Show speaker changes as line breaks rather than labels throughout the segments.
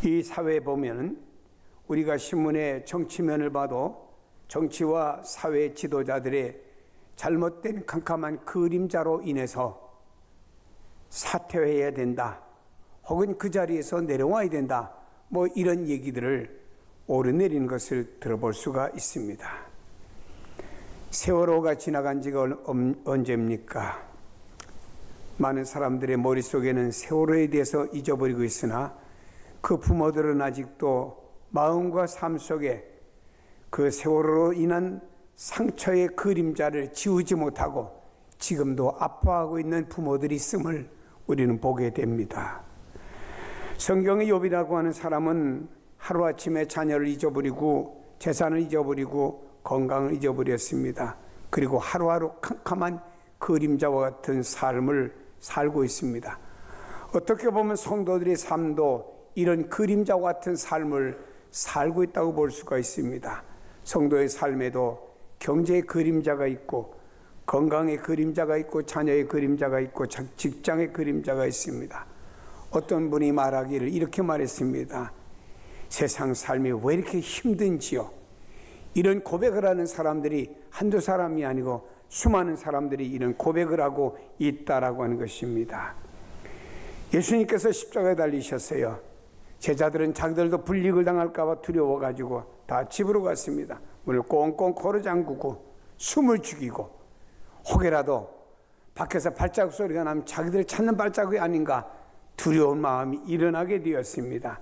이 사회에 보면 우리가 신문의 정치면을 봐도 정치와 사회 지도자들의 잘못된 캄캄한 그림자로 인해서 사퇴해야 된다, 혹은 그 자리에서 내려와야 된다, 뭐 이런 얘기들을 오르내리는 것을 들어볼 수가 있습니다. 세월호가 지나간 지가 언제입니까? 많은 사람들의 머릿속에는 세월호에 대해서 잊어버리고 있으나 그 부모들은 아직도 마음과 삶 속에 그 세월호로 인한 상처의 그림자를 지우지 못하고 지금도 아파하고 있는 부모들이 있음을 우리는 보게 됩니다. 성경의 욥이라고 하는 사람은 하루아침에 자녀를 잊어버리고 재산을 잊어버리고 건강을 잊어버렸습니다. 그리고 하루하루 캄캄한 그림자와 같은 삶을 살고 있습니다. 어떻게 보면 성도들의 삶도 이런 그림자와 같은 삶을 살고 있다고 볼 수가 있습니다. 성도의 삶에도 경제의 그림자가 있고, 건강의 그림자가 있고, 자녀의 그림자가 있고, 직장의 그림자가 있습니다. 어떤 분이 말하기를 이렇게 말했습니다. 세상 삶이 왜 이렇게 힘든지요? 이런 고백을 하는 사람들이 한두 사람이 아니고 수많은 사람들이 이런 고백을 하고 있다라고 하는 것입니다. 예수님께서 십자가에 달리셨어요. 제자들은 자기들도 불이익을 당할까 봐 두려워가지고 다 집으로 갔습니다. 문을 꽁꽁 걸어 잠그고 숨을 죽이고, 혹여라도 밖에서 발자국 소리가 나면 자기들 찾는 발자국이 아닌가 두려운 마음이 일어나게 되었습니다.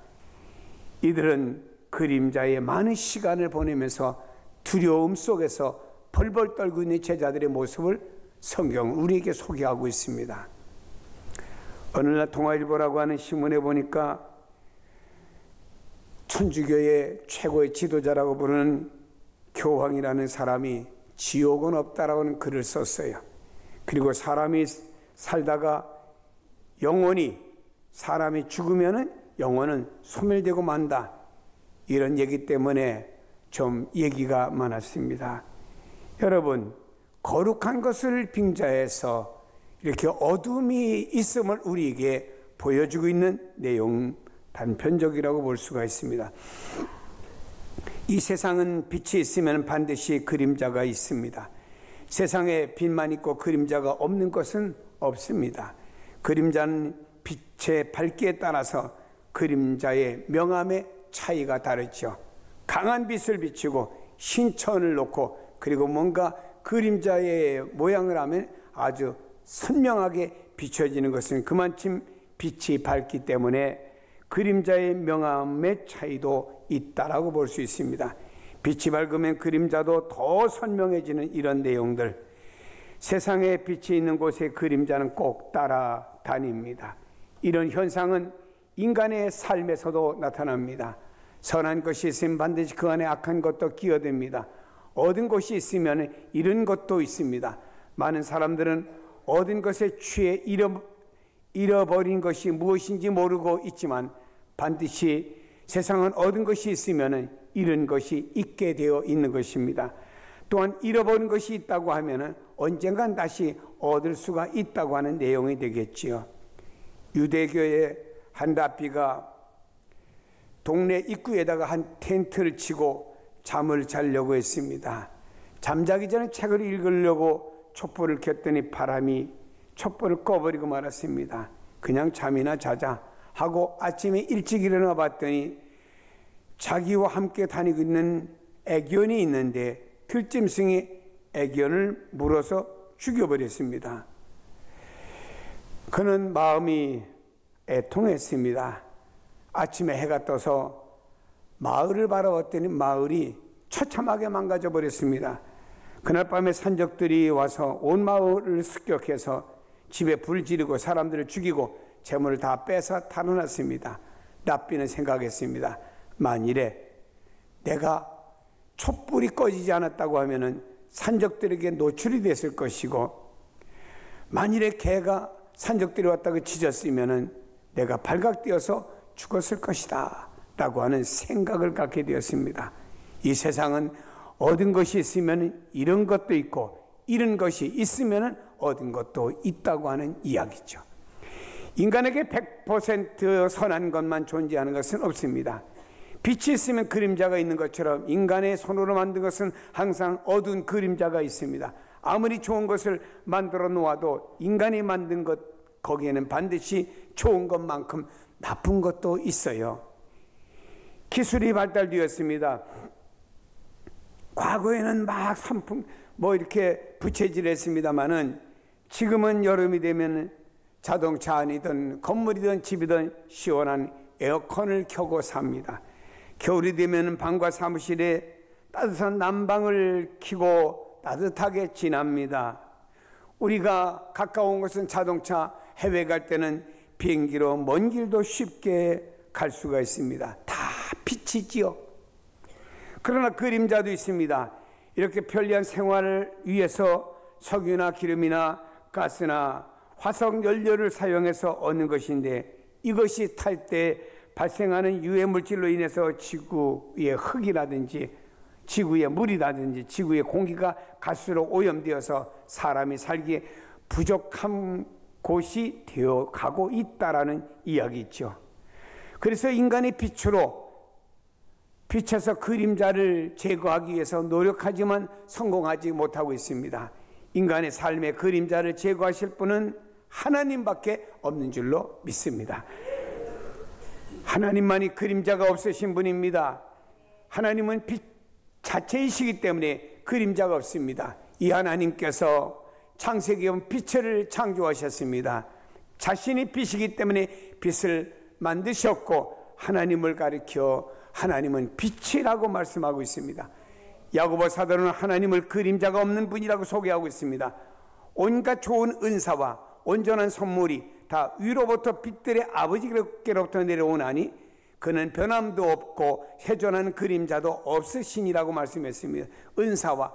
이들은 그림자에 많은 시간을 보내면서 두려움 속에서 벌벌 떨고 있는 제자들의 모습을 성경은 우리에게 소개하고 있습니다. 어느 날 동아일보라고 하는 신문에 보니까 천주교의 최고의 지도자라고 부르는 교황이라는 사람이 지옥은 없다라고 하는 글을 썼어요. 그리고 사람이 살다가 영혼이, 사람이 죽으면은 영혼은 소멸되고 만다, 이런 얘기 때문에 좀 얘기가 많았습니다. 여러분, 거룩한 것을 빙자해서 이렇게 어둠이 있음을 우리에게 보여주고 있는 내용, 단편적이라고 볼 수가 있습니다. 이 세상은 빛이 있으면 반드시 그림자가 있습니다. 세상에 빛만 있고 그림자가 없는 것은 없습니다. 그림자는 빛의 밝기에 따라서 그림자의 명암의 차이가 다르죠. 강한 빛을 비추고 신천을 놓고 그리고 뭔가 그림자의 모양을 하면 아주 선명하게 비춰지는 것은 그만큼 빛이 밝기 때문에 그림자의 명암의 차이도 있다라고 볼 수 있습니다. 빛이 밝으면 그림자도 더 선명해지는 이런 내용들, 세상에 빛이 있는 곳에 그림자는 꼭 따라다닙니다. 이런 현상은 인간의 삶에서도 나타납니다. 선한 것이 있으면 반드시 그 안에 악한 것도 끼어듭니다. 얻은 것이 있으면 잃은 것도 있습니다. 많은 사람들은 얻은 것에 취해 잃어버린 것이 무엇인지 모르고 있지만 반드시 세상은 얻은 것이 있으면 잃은 것이 있게 되어 있는 것입니다. 또한 잃어버린 것이 있다고 하면 언젠간 다시 얻을 수가 있다고 하는 내용이 되겠지요. 유대교의 한 랍비가 동네 입구에다가 한 텐트를 치고 잠을 자려고 했습니다. 잠자기 전에 책을 읽으려고 촛불을 켰더니 바람이 촛불을 꺼버리고 말았습니다. 그냥 잠이나 자자 하고 아침에 일찍 일어나 봤더니 자기와 함께 다니고 있는 애견이 있는데 들짐승이 애견을 물어서 죽여버렸습니다. 그는 마음이 애통했습니다. 아침에 해가 떠서 마을을 바라봤더니 마을이 처참하게 망가져 버렸습니다. 그날 밤에 산적들이 와서 온 마을을 습격해서 집에 불 지르고 사람들을 죽이고 재물을 다 빼서 탈환했습니다. 랍비는 생각했습니다. 만일에 내가 촛불이 꺼지지 않았다고 하면은 산적들에게 노출이 됐을 것이고, 만일에 개가 산적들이 왔다고 짖었으면은 내가 발각되어서 죽었을 것이다 라고 하는 생각을 갖게 되었습니다. 이 세상은 얻은 것이 있으면 잃은 것도 있고 잃은 것이 있으면 얻은 것도 있다고 하는 이야기죠. 인간에게 100% 선한 것만 존재하는 것은 없습니다. 빛이 있으면 그림자가 있는 것처럼 인간의 손으로 만든 것은 항상 어두운 그림자가 있습니다. 아무리 좋은 것을 만들어 놓아도 인간이 만든 것, 거기에는 반드시 좋은 것만큼 나쁜 것도 있어요. 기술이 발달되었습니다. 과거에는 막 선풍 이렇게 부채질했습니다마는 지금은 여름이 되면 자동차 안이든 건물이든 집이든 시원한 에어컨을 켜고 삽니다. 겨울이 되면 방과 사무실에 따뜻한 난방을 켜고 따뜻하게 지납니다. 우리가 가까운 곳은 자동차, 해외 갈 때는 비행기로 먼 길도 쉽게 갈 수가 있습니다. 다 빛이지요. 그러나 그림자도 있습니다. 이렇게 편리한 생활을 위해서 석유나 기름이나 가스나 화석 연료를 사용해서 얻는 것인데, 이것이 탈 때 발생하는 유해 물질로 인해서 지구의 흙이라든지 지구의 물이라든지 지구의 공기가 가스로 오염되어서 사람이 살기에 부족한 곳이 되어 가고 있다라는 이야기죠. 그래서 인간이 빛에서 그림자를 제거하기 위해서 노력하지만 성공하지 못하고 있습니다. 인간의 삶의 그림자를 제거하실 분은 하나님밖에 없는 줄로 믿습니다. 하나님만이 그림자가 없으신 분입니다. 하나님은 빛 자체이시기 때문에 그림자가 없습니다. 이 하나님께서 창세기에 빛을 창조하셨습니다. 자신이 빛이기 때문에 빛을 만드셨고, 하나님을 가리켜 하나님은 빛이라고 말씀하고 있습니다. 야고보 사도는 하나님을 그림자가 없는 분이라고 소개하고 있습니다. 온갖 좋은 은사와 온전한 선물이 다 위로부터 빛들의 아버지께로부터 내려오나니 그는 변함도 없고 회전하는 그림자도 없으시니라고 말씀했습니다. 은사와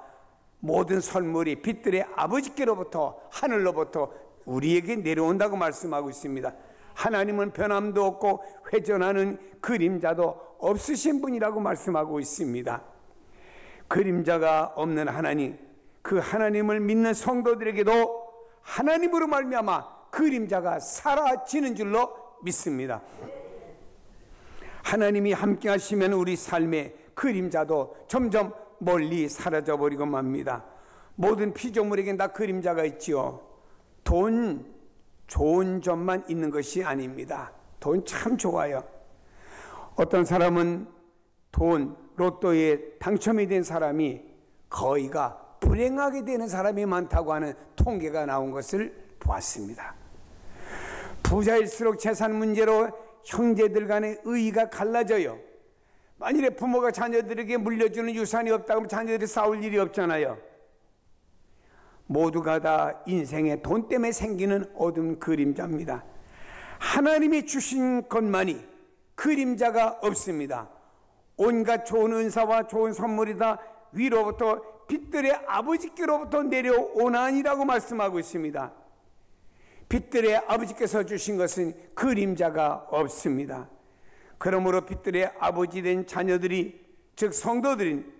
모든 선물이 빛들의 아버지께로부터, 하늘로부터 우리에게 내려온다고 말씀하고 있습니다. 하나님은 변함도 없고 회전하는 그림자도 없으신 분이라고 말씀하고 있습니다. 그림자가 없는 하나님, 그 하나님을 믿는 성도들에게도 하나님으로 말미암아 그림자가 사라지는 줄로 믿습니다. 하나님이 함께 하시면 우리 삶의 그림자도 점점 멀리 사라져 버리고 맙니다. 모든 피조물에겐 다 그림자가 있지요. 돈, 좋은 점만 있는 것이 아닙니다. 돈 참 좋아요. 어떤 사람은 돈, 로또에 당첨이 된 사람이 거의가 불행하게 되는 사람이 많다고 하는 통계가 나온 것을 보았습니다. 부자일수록 재산 문제로 형제들 간의 의의가 갈라져요. 만일에 부모가 자녀들에게 물려주는 유산이 없다고 하면 자녀들이 싸울 일이 없잖아요. 모두가 다 인생에 돈 때문에 생기는 어두운 그림자입니다. 하나님이 주신 것만이 그림자가 없습니다. 온갖 좋은 은사와 좋은 선물이 다 위로부터 빛들의 아버지께로부터 내려오나니라고 말씀하고 있습니다. 빛들의 아버지께서 주신 것은 그림자가 없습니다. 그러므로 빛들의 아버지 된 자녀들이, 즉 성도들인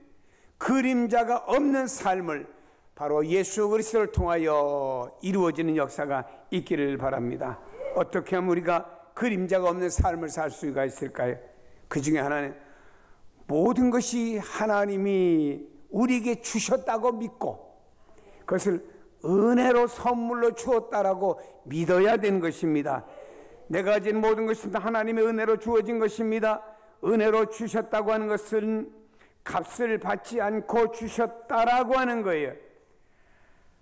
그림자가 없는 삶을 바로 예수 그리스도를 통하여 이루어지는 역사가 있기를 바랍니다. 어떻게 하면 우리가 그림자가 없는 삶을 살 수가 있을까요? 그 중에 하나는 모든 것이 하나님이 우리에게 주셨다고 믿고 그것을 은혜로 선물로 주었다라고 믿어야 되는 것입니다. 내가 가진 모든 것은 하나님의 은혜로 주어진 것입니다. 은혜로 주셨다고 하는 것은 값을 받지 않고 주셨다라고 하는 거예요.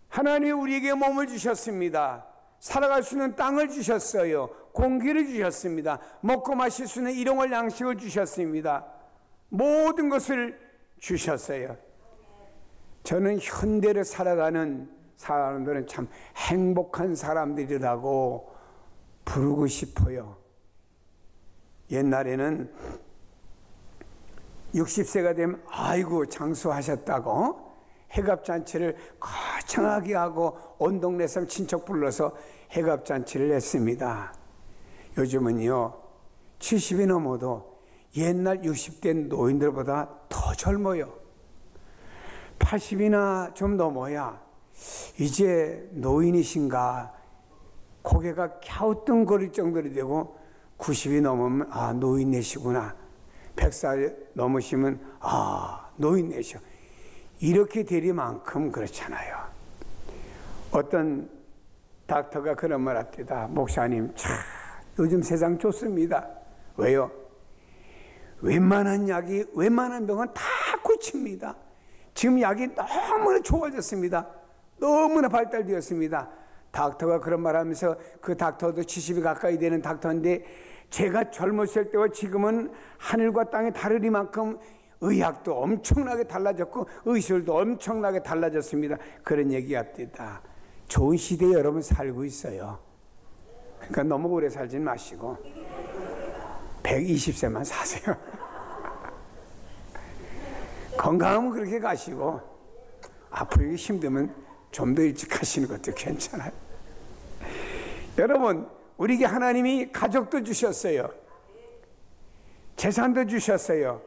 하나님이 우리에게 몸을 주셨습니다. 살아갈 수 있는 땅을 주셨어요. 공기를 주셨습니다. 먹고 마실 수 있는 일용할 양식을 주셨습니다. 모든 것을 주셨어요. 저는 현대를 살아가는 사람들은 참 행복한 사람들이라고 부르고 싶어요. 옛날에는 60세가 되면 아이고 장수하셨다고 해갑잔치를 거창하게 하고 온 동네 사람 친척 불러서 해갑잔치를 했습니다. 요즘은요 70이 넘어도 옛날 60대 노인들보다 더 젊어요. 80이나 좀 넘어야 이제 노인이신가 고개가 갸우뚱거릴 정도로 되고 90이 넘으면 노인네시구나. 100살 넘으시면 노인네셔. 이렇게 되리만큼 그렇잖아요. 어떤 닥터가 그런 말 합니다. 목사님, 요즘 세상 좋습니다. 왜요? 웬만한 병은 다 고칩니다. 지금 약이 너무나 좋아졌습니다. 너무나 발달되었습니다. 닥터가 그런 말 하면서, 그 닥터도 70이 가까이 되는 닥터인데, 제가 젊었을 때와 지금은 하늘과 땅이 다르리만큼 의학도 엄청나게 달라졌고 의술도 엄청나게 달라졌습니다. 그런 얘기합니다. 좋은 시대에 여러분 살고 있어요. 그러니까 너무 오래 살진 마시고 120세만 사세요. 건강하면 그렇게 가시고 앞으로 힘들면 좀 더 일찍 가시는 것도 괜찮아요. 여러분, 우리에게 하나님이 가족도 주셨어요. 재산도 주셨어요.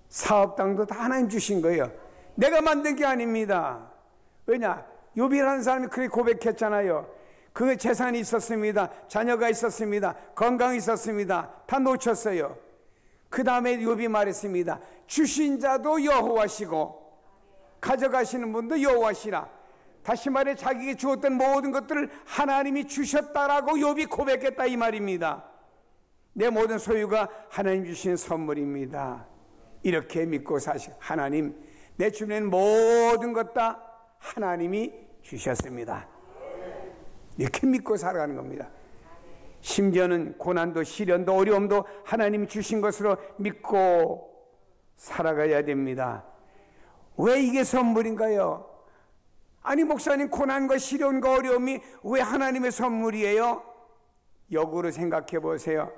사업당도 다 하나님 주신 거예요. 내가 만든 게 아닙니다. 왜냐? 욥이라는 사람이 그렇게 고백했잖아요. 그 재산이 있었습니다. 자녀가 있었습니다. 건강이 있었습니다. 다 놓쳤어요. 그 다음에 욥이 말했습니다. 주신 자도 여호와시고 가져가시는 분도 여호와시라. 다시 말해 자기에게 주었던 모든 것들을 하나님이 주셨다라고 욥이 고백했다 이 말입니다. 내 모든 소유가 하나님 주신 선물입니다. 이렇게 믿고 사실 하나님, 내 주변 모든 것 다 하나님이 주셨습니다. 이렇게 믿고 살아가는 겁니다. 심지어는 고난도 시련도 어려움도 하나님이 주신 것으로 믿고 살아가야 됩니다. 왜 이게 선물인가요? 아니 목사님, 고난과 시련과 어려움이 왜 하나님의 선물이에요? 역으로 생각해 보세요.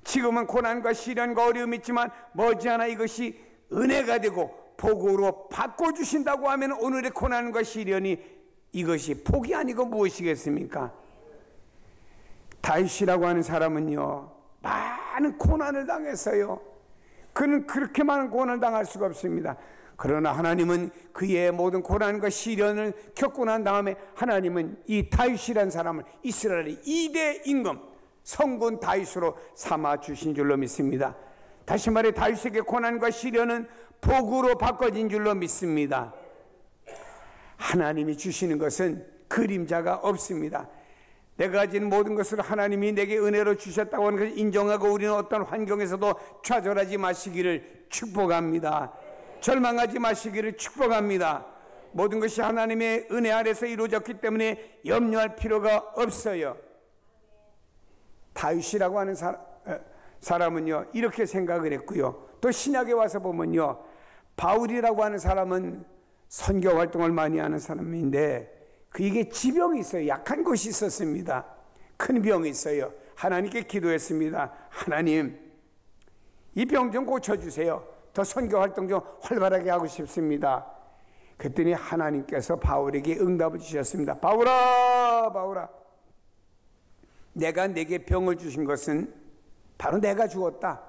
지금은 고난과 시련과 어려움이 있지만 머지않아 이것이 은혜가 되고 복으로 바꿔주신다고 하면 오늘의 고난과 시련이 이것이 복이 아니고 무엇이겠습니까? 다윗이라고 하는 사람은요, 많은 고난을 당했어요. 그는 그렇게 많은 고난을 당할 수가 없습니다. 그러나 하나님은 그의 모든 고난과 시련을 겪고 난 다음에 하나님은 이 다윗이라는 사람을 이스라엘의 2대 임금 성군 다윗으로 삼아 주신 줄로 믿습니다. 다시 말해 다윗에게 고난과 시련은 복으로 바꿔진 줄로 믿습니다. 하나님이 주시는 것은 그림자가 없습니다. 내가 가진 모든 것을 하나님이 내게 은혜로 주셨다고 하는 것을 인정하고 우리는 어떤 환경에서도 좌절하지 마시기를 축복합니다. 절망하지 마시기를 축복합니다. 모든 것이 하나님의 은혜 아래서 이루어졌기 때문에 염려할 필요가 없어요. 다윗이라고 하는 사람은요 이렇게 생각을 했고요. 또 신약에 와서 보면요, 바울이라고 하는 사람은 선교 활동을 많이 하는 사람인데 그에게 지병이 있어요. 약한 곳이 있었습니다. 큰 병이 있어요. 하나님께 기도했습니다. 하나님, 이 병 좀 고쳐주세요. 더 선교 활동 좀 활발하게 하고 싶습니다. 그랬더니 하나님께서 바울에게 응답을 주셨습니다. 바울아, 바울아, 내가 내게 병을 주신 것은 바로 내가 주었다.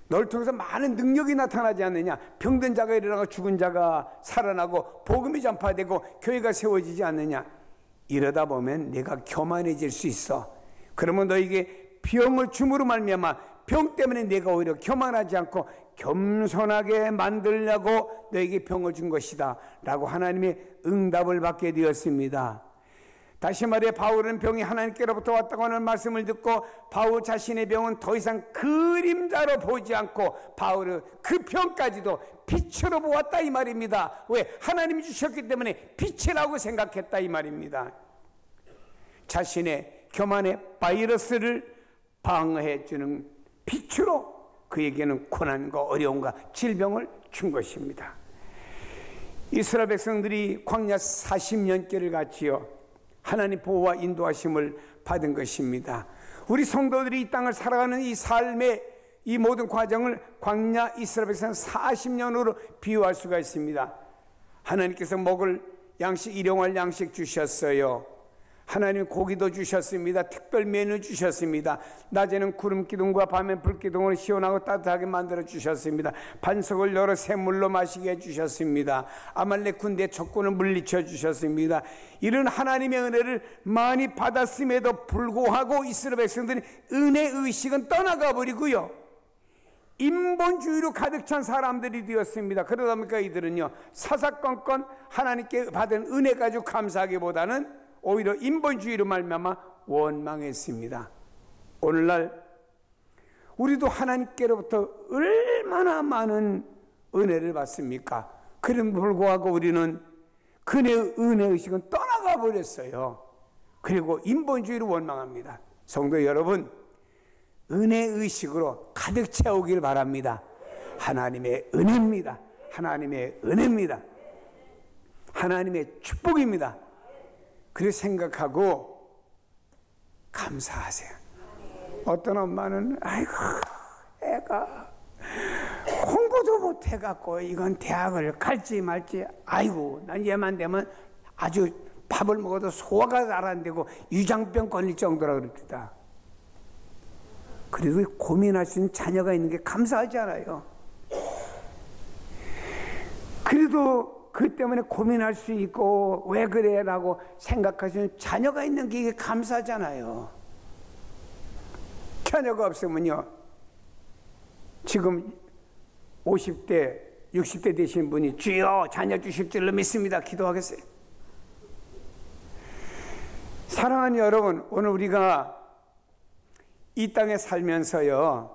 널 통해서 많은 능력이 나타나지 않느냐. 병든 자가 일어나고 죽은 자가 살아나고 복음이 전파되고 교회가 세워지지 않느냐. 이러다 보면 내가 교만해질 수 있어. 그러면 너에게 병을 줌으로 말미암아 병 때문에 내가 오히려 교만하지 않고 겸손하게 만들려고 너에게 병을 준 것이다 라고 하나님의 응답을 받게 되었습니다. 다시 말해 바울은 병이 하나님께로부터 왔다고 하는 말씀을 듣고 바울 자신의 병은 더 이상 그림자로 보지 않고 바울은 그 병까지도 빛으로 보았다 이 말입니다. 왜? 하나님이 주셨기 때문에 빛이라고 생각했다 이 말입니다. 자신의 교만의 바이러스를 방어해주는 빛으로 그에게는 고난과 어려움과 질병을 준 것입니다. 이스라엘 백성들이 광야 40년길을 갔지요. 하나님 보호와 인도하심을 받은 것입니다. 우리 성도들이 이 땅을 살아가는 이 삶의 이 모든 과정을 광야 이스라엘 백성 40년으로 비유할 수가 있습니다. 하나님께서 먹을 양식, 일용할 양식 주셨어요. 하나님이 고기도 주셨습니다. 특별 메뉴 주셨습니다. 낮에는 구름 기둥과 밤엔 불 기둥으로 시원하고 따뜻하게 만들어 주셨습니다. 반석을 열어 샘물로 마시게 해주셨습니다. 아말렉 군대 적군을 물리쳐 주셨습니다. 이런 하나님의 은혜를 많이 받았음에도 불구하고 이스라엘 백성들이 은혜 의식은 떠나가 버리고요, 인본주의로 가득 찬 사람들이 되었습니다. 그러다 보니까 이들은요, 사사건건 하나님께 받은 은혜 가지고 감사하기보다는 오히려 인본주의로 말미암아 원망했습니다. 오늘날 우리도 하나님께로부터 얼마나 많은 은혜를 받습니까? 그럼에도 불구하고 우리는 그의 은혜 의식은 떠나가 버렸어요. 그리고 인본주의로 원망합니다. 성도 여러분, 은혜 의식으로 가득 채우길 바랍니다. 하나님의 은혜입니다. 하나님의 은혜입니다. 하나님의 축복입니다. 그렇게 생각하고 감사하세요. 어떤 엄마는 아이고 애가 공부도 못해갖고 이건 대학을 갈지 말지, 아이고 난 얘만 되면 아주 밥을 먹어도 소화가 잘 안 되고 유장병 걸릴 정도라 그럽니다. 그래도 고민할 수 있는 자녀가 있는 게 감사하지 않아요? 그래도 그 때문에 고민할 수 있고 왜 그래? 라고 생각하시는 자녀가 있는 게 이게 감사하잖아요. 자녀가 없으면요, 지금 50대, 60대 되신 분이 주여 자녀 주실 줄로 믿습니다 기도하겠어요? 사랑하는 여러분, 오늘 우리가 이 땅에 살면서요,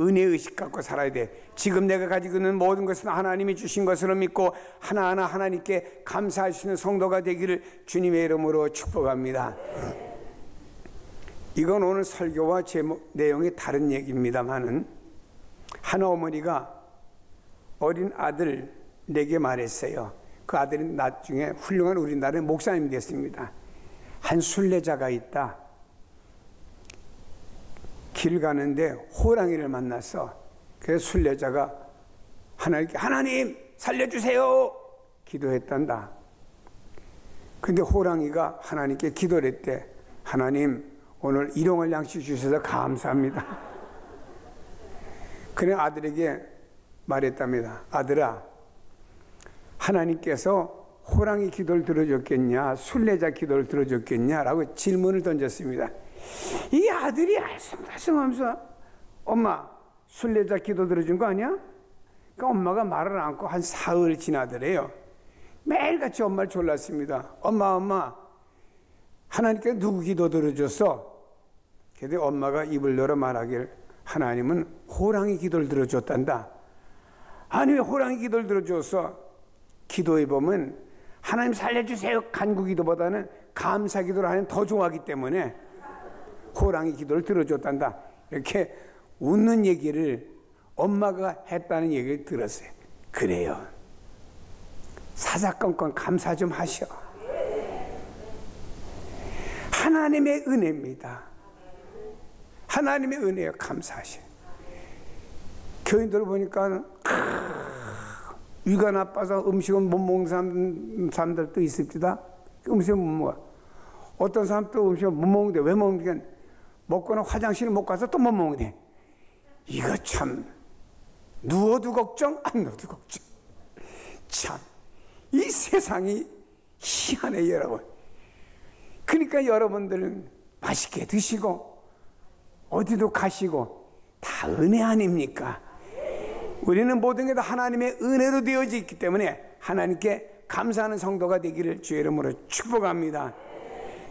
은혜의식 갖고 살아야 돼. 지금 내가 가지고 있는 모든 것은 하나님이 주신 것으로 믿고 하나하나 하나님께 감사할 수 있는 성도가 되기를 주님의 이름으로 축복합니다. 이건 오늘 설교와 제목 내용이 다른 얘기입니다만은, 한 어머니가 어린 아들 4개 말했어요. 그 아들이 나중에 훌륭한 우리나라의 목사님이 됐습니다. 한 순례자가 있다. 길 가는데 호랑이를 만났어. 그래서 순례자가 하나님께 하나님 살려주세요 기도했단다. 근데 호랑이가 하나님께 기도를 했대. 하나님 오늘 일용할 양식 주셔서 감사합니다. 그래 아들에게 말했답니다. 아들아, 하나님께서 호랑이 기도를 들어줬겠냐 순례자 기도를 들어줬겠냐 라고 질문을 던졌습니다. 이 아들이 알쏭달쏭하면서 엄마 순례자 기도 들어준 거 아니야? 그러니까 엄마가 말을 않고 한 사흘 지나더래요. 매일같이 엄마를 졸랐습니다. 엄마 하나님께 누구 기도 들어줬어? 그런데 엄마가 입을 열어 말하길 하나님은 호랑이 기도를 들어줬단다. 아니 왜 호랑이 기도를 들어줬어? 기도해보면 하나님 살려주세요 간구 기도보다는 감사 기도를 하면 더 좋아하기 때문에 호랑이 기도를 들어줬단다. 이렇게 웃는 얘기를 엄마가 했다는 얘기를 들었어요. 그래요, 사사건건 감사 좀 하셔. 하나님의 은혜입니다. 하나님의 은혜에 감사하셔. 교인들 보니까 위가 나빠서 음식을 못 먹는 사람들도 있습니다. 음식을 못 먹어. 어떤 사람도 음식을 못 먹는데 왜 먹는데 먹거나 화장실 못 가서 또 못 먹는데, 이거 참 누워도 걱정 안 누워도 걱정. 참 이 세상이 희한해요 여러분. 그러니까 여러분들은 맛있게 드시고 어디도 가시고 다 은혜 아닙니까? 우리는 모든 게 다 하나님의 은혜로 되어져 있기 때문에 하나님께 감사하는 성도가 되기를 주의 이름으로 축복합니다.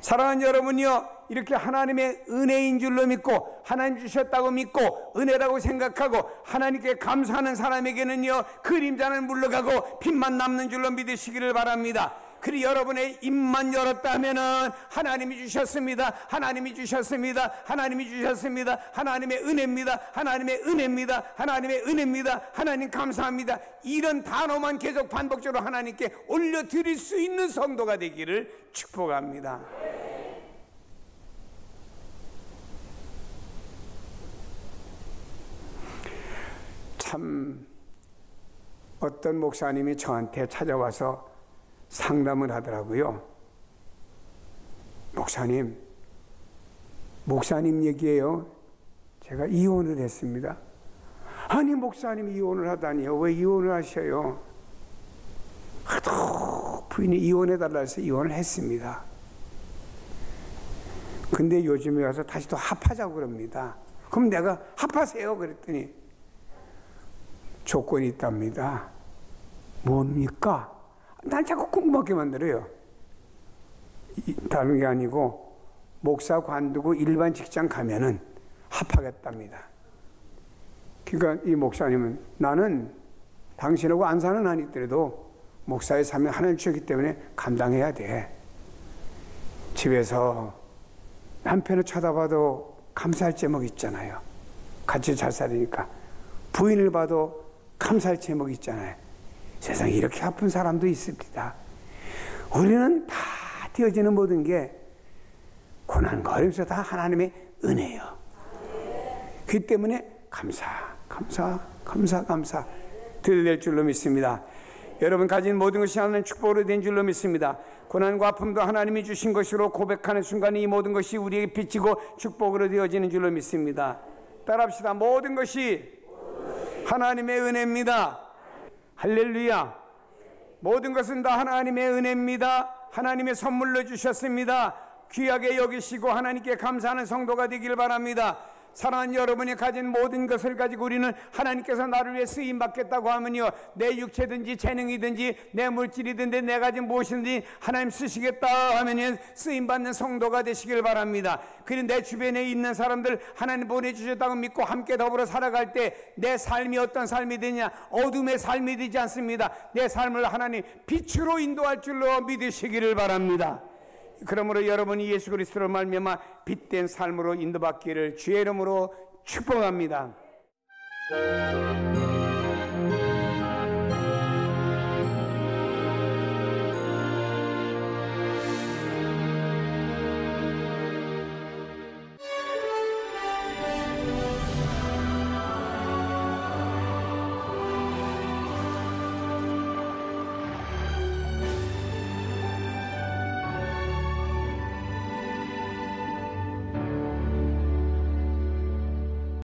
사랑하는 여러분이요, 이렇게 하나님의 은혜인 줄로 믿고 하나님 주셨다고 믿고 은혜라고 생각하고 하나님께 감사하는 사람에게는요, 그림자는 물러가고 빛만 남는 줄로 믿으시기를 바랍니다. 그리고 여러분의 입만 열었다면은 하나님이 주셨습니다. 하나님이 주셨습니다. 하나님이 주셨습니다. 하나님의 은혜입니다. 하나님의 은혜입니다. 하나님의 은혜입니다. 하나님 감사합니다. 이런 단어만 계속 반복적으로 하나님께 올려드릴 수 있는 성도가 되기를 축복합니다. 참 어떤 목사님이 저한테 찾아와서 상담을 하더라고요. 목사님 얘기예요. 제가 이혼을 했습니다. 아니 목사님이 이혼을 하다니요. 왜 이혼을 하셔요? 하도 부인이 이혼해달라 해서 이혼을 했습니다. 근데 요즘에 와서 다시 또 합하자고 그럽니다. 그럼 내가 합하세요 그랬더니 조건이 있답니다. 뭡니까? 난 자꾸 궁금하게 만들어요. 다른 게 아니고 목사 관두고 일반 직장 가면은 합하겠답니다. 그러니까 이 목사님은 나는 당신하고 안 사는 한이 있더라도 목사의 삶을 하나님 주셨기 때문에 감당해야 돼. 집에서 남편을 쳐다봐도 감사할 제목 있잖아요. 같이 잘 살으니까. 부인을 봐도 감사할 제목 있잖아요. 세상에 이렇게 아픈 사람도 있습니다. 우리는 다 되어지는 모든 게 고난과 어려움에서 다 하나님의 은혜예요. 그 때문에 감사 드려야 될 줄로 믿습니다. 여러분 가진 모든 것이 하나님의 축복으로 된 줄로 믿습니다. 고난과 아픔도 하나님이 주신 것으로 고백하는 순간에 이 모든 것이 우리에게 비치고 축복으로 되어지는 줄로 믿습니다. 따라합시다. 모든 것이 하나님의 은혜입니다. 할렐루야. 모든 것은 다 하나님의 은혜입니다. 하나님의 선물로 주셨습니다. 귀하게 여기시고 하나님께 감사하는 성도가 되길 바랍니다. 사랑하는 여러분이 가진 모든 것을 가지고 우리는 하나님께서 나를 위해 쓰임받겠다고 하면요, 내 육체든지 재능이든지 내 물질이든지 내 가진 무엇이든지 하나님 쓰시겠다 하면 쓰임받는 성도가 되시길 바랍니다. 그리고 내 주변에 있는 사람들 하나님 보내주셨다고 믿고 함께 더불어 살아갈 때 내 삶이 어떤 삶이 되냐, 어둠의 삶이 되지 않습니다. 내 삶을 하나님 빛으로 인도할 줄로 믿으시기를 바랍니다. 그러므로 여러분이 예수 그리스도로 말미암아 빛된 삶으로 인도받기를 주의 이름으로 축복합니다.